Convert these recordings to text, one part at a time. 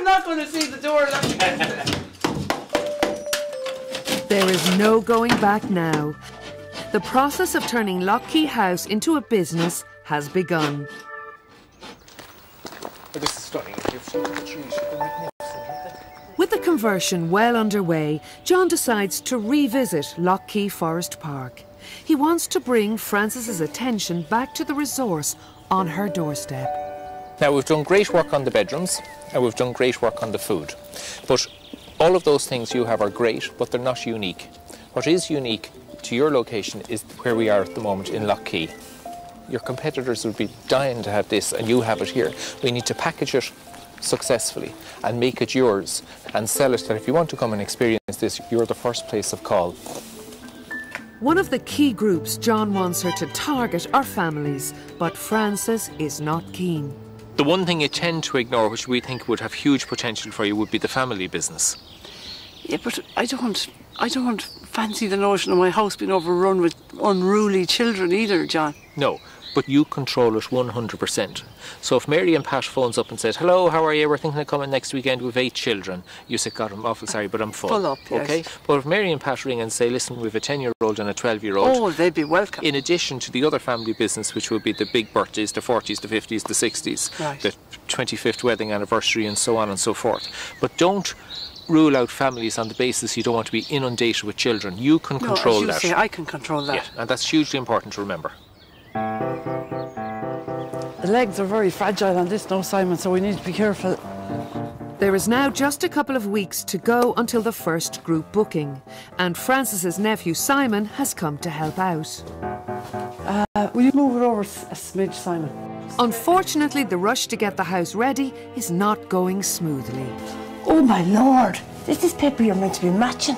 not going to see the door. There is no going back now. The process of turning Lough House into a business has begun. This is stunning. With the conversion well underway, John decides to revisit Lough Forest Park. He wants to bring Frances's attention back to the resource on her doorstep. Now, we've done great work on the bedrooms and we've done great work on the food. But all of those things you have are great, but they're not unique. What is unique to your location is where we are at the moment in Lough. Your competitors would be dying to have this and you have it here. We need to package it successfully and make it yours and sell it, that if you want to come and experience this, you're the first place of call. One of the key groups John wants her to target are families, but Frances is not keen. The one thing you tend to ignore, which we think would have huge potential for you, would be the family business. Yeah, but I don't fancy the notion of my house being overrun with unruly children either, John. No, but you control it 100%. So if Mary and Pat phones up and says, hello, how are you? We're thinking of coming next weekend with 8 children. You say, God, I'm awful sorry, but I'm full. Full up, yes. Okay? But if Mary and Pat ring and say, listen, we've a 10-year-old and a 12-year-old. Oh, they'd be welcome. In addition to the other family business, which would be the big birthdays, the 40s, the 50s, the 60s, right. The 25th wedding anniversary and so on and so forth. But don't rule out families on the basis you don't want to be inundated with children. You can control that. As you say, I can control that. Yeah, and that's hugely important to remember. The legs are very fragile on this now, Simon, so we need to be careful. There is now just a couple of weeks to go until the first group booking, and Frances's nephew Simon has come to help out. Will you move it over a smidge, Simon? Unfortunately, the rush to get the house ready is not going smoothly. Oh my lord, is this paper you're meant to be matching?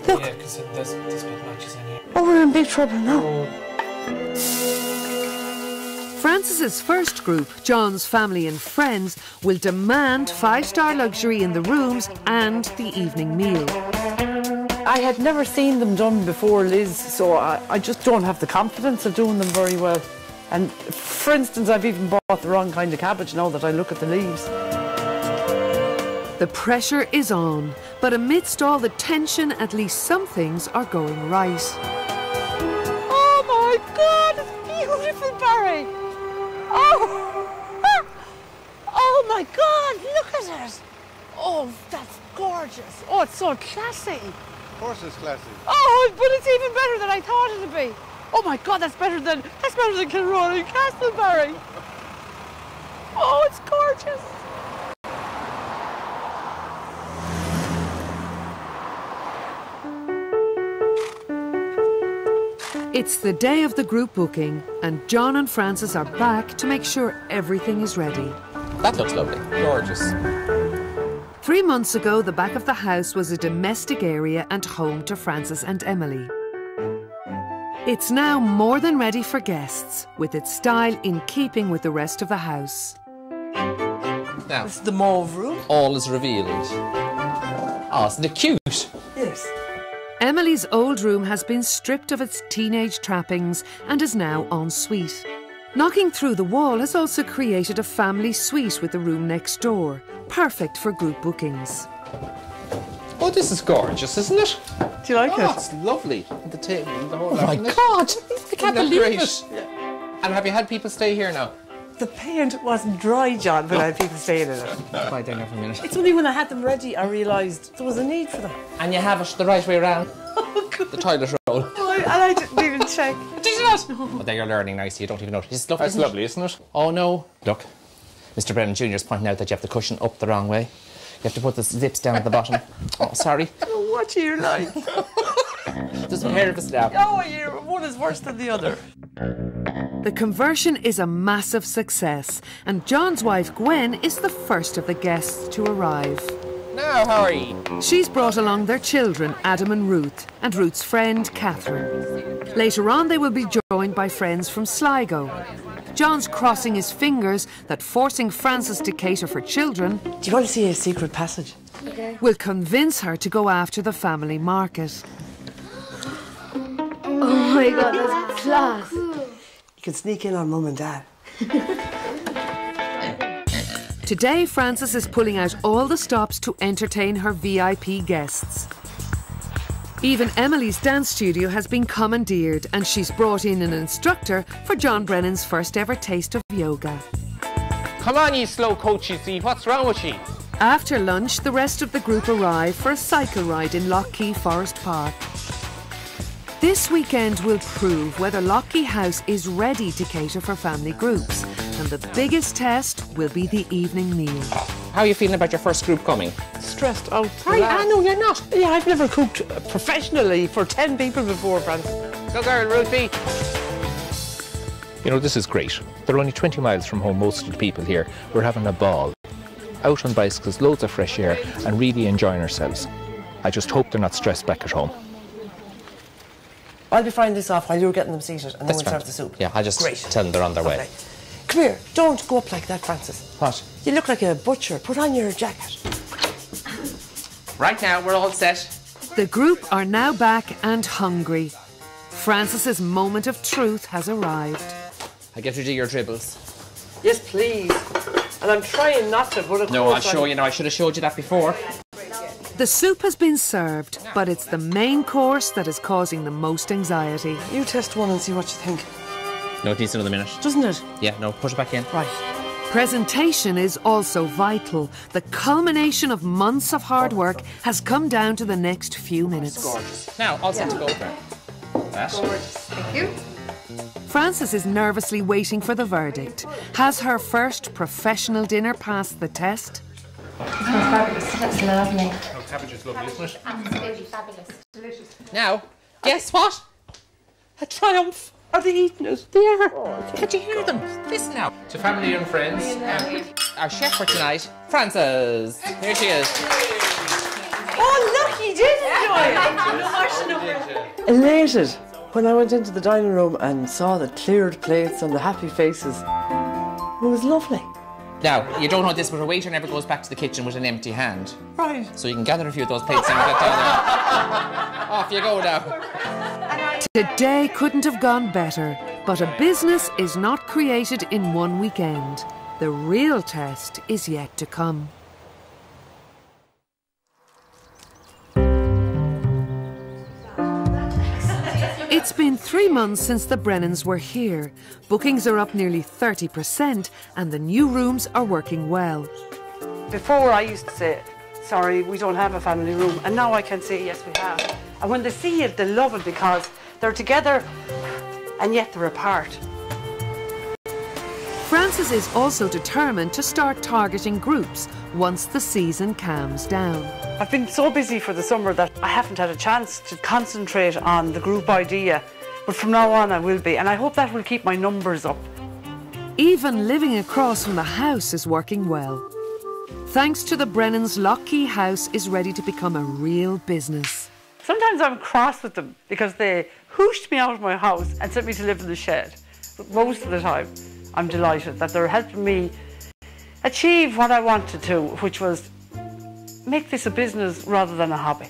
Look. Yeah, because there's big matches in here. Oh, we're in big trouble now. Frances's first group, John's family and friends, will demand 5-star luxury in the rooms and the evening meal. I had never seen them done before, Liz, so I just don't have the confidence of doing them very well. And for instance, I've even bought the wrong kind of cabbage now that I look at the leaves. The pressure is on, but amidst all the tension, at least some things are going right. Oh my God, it's beautiful, Barry. Oh, oh my God, look at it. Oh, that's gorgeous. Oh, it's so classy. Of course it's classy. Oh, but it's even better than I thought it would be. Oh my God, that's better than Kilroy Castle, Barry. Oh, it's gorgeous. It's the day of the group booking, and John and Frances are back to make sure everything is ready. That looks lovely. Gorgeous. 3 months ago, the back of the house was a domestic area and home to Frances and Emily. It's now more than ready for guests, with its style in keeping with the rest of the house. Now, This is the mauve room. all is revealed. Oh, isn't it cute? Yes. Emily's old room has been stripped of its teenage trappings and is now en suite. Knocking through the wall has also created a family suite with the room next door, perfect for group bookings. Oh, this is gorgeous, isn't it? Do you like Oh, it? it's lovely. The table, the whole Oh my lot, isn't it? God, I can't Isn't that believe great? it. And have you had people stay here now? The paint wasn't dry, John, but I had people staying in it. Quiet down there for a minute. It's only when I had them ready I realised there was a need for them. And you have it the right way around. The toilet roll. And I didn't even check. Did you not? Well, there you're learning nicely. You don't even know. It's lovely. That's lovely, isn't it? Oh no. Look, Mr. Brennan Jr. is pointing out that you have the cushion up the wrong way. You have to put the zips down at the bottom. Oh, sorry. Oh, what are you like? There's a pair of us now. Oh, one is worse than the other. The conversion is a massive success, and John's wife Gwen is the first of the guests to arrive. Now, how are you? She's brought along their children, Adam and Ruth's friend, Catherine. Later on, they will be joined by friends from Sligo. John's crossing his fingers that forcing Frances to cater for children Do you want to see a secret passage? will convince her to go after the family market. Oh my God, that's class. You can sneak in on Mum and Dad. Today, Frances is pulling out all the stops to entertain her VIP guests. Even Emily's dance studio has been commandeered, and she's brought in an instructor for John Brennan's first ever taste of yoga. Come on, you slow coaches, what's wrong with you? After lunch, the rest of the group arrive for a cycle ride in Lough Forest Park. This weekend will prove whether Lough House is ready to cater for family groups, and the biggest test will be the evening meal. How are you feeling about your first group coming? Stressed out. No, you're not. Yeah, I've never cooked professionally for 10 people before, Francis. Go girl, Ruthie. You know, this is great. They're only 20 miles from home, most of the people here. We're having a ball. Out on bicycles, loads of fresh air, and really enjoying ourselves. I just hope they're not stressed back at home. I'll be frying this off while you're getting them seated, and then we'll fine. serve the soup. Yeah, I'll just tell them they're on their way. Come here, don't go up like that, Francis. What? You look like a butcher. Put on your jacket. Right now, we're all set. The group are now back and hungry. Frances's moment of truth has arrived. I get you to do your dribbles. Yes, please. And I'm trying not to, but of No, course I'll show you now. I should have showed you that before. The soup has been served, but it's the main course that is causing the most anxiety. You test one and see what you think. No, it needs another minute. Doesn't it? Yeah, no, push it back in. Right. Presentation is also vital. The culmination of months of hard work has come down to the next few minutes. Gorgeous. Now, all set to go. That. Thank you. Frances is nervously waiting for the verdict. Has her first professional dinner passed the test? Fabulous. That's lovely. Oh, cabbage is lovely, isn't it? Absolutely fabulous. Delicious. Now, guess what? A triumph. Are they eating it? They are. Can't you hear them? Listen now. To family and friends, our chef for tonight, Frances. Here she is. Oh, look, he did enjoy it. Elated when I went into the dining room and saw the cleared plates and the happy faces. It was lovely. Now, you don't know this, but a waiter never goes back to the kitchen with an empty hand. Right. So you can gather a few of those plates and get down there. Off you go now. Today couldn't have gone better, but a business is not created in one weekend. The real test is yet to come. It's been 3 months since the Brennans were here. Bookings are up nearly 30% and the new rooms are working well. Before I used to say, sorry, we don't have a family room, and now I can say, yes, we have. And when they see it, they love it because they're together and yet they're apart. Frances is also determined to start targeting groups once the season calms down. I've been so busy for the summer that I haven't had a chance to concentrate on the group idea, but from now on I will be, and I hope that will keep my numbers up. Even living across from the house is working well. Thanks to the Brennans, Lough House is ready to become a real business. Sometimes I'm cross with them because they hooshed me out of my house and sent me to live in the shed. But most of the time, I'm delighted that they're helping me achieve what I wanted to, which was make this a business rather than a hobby.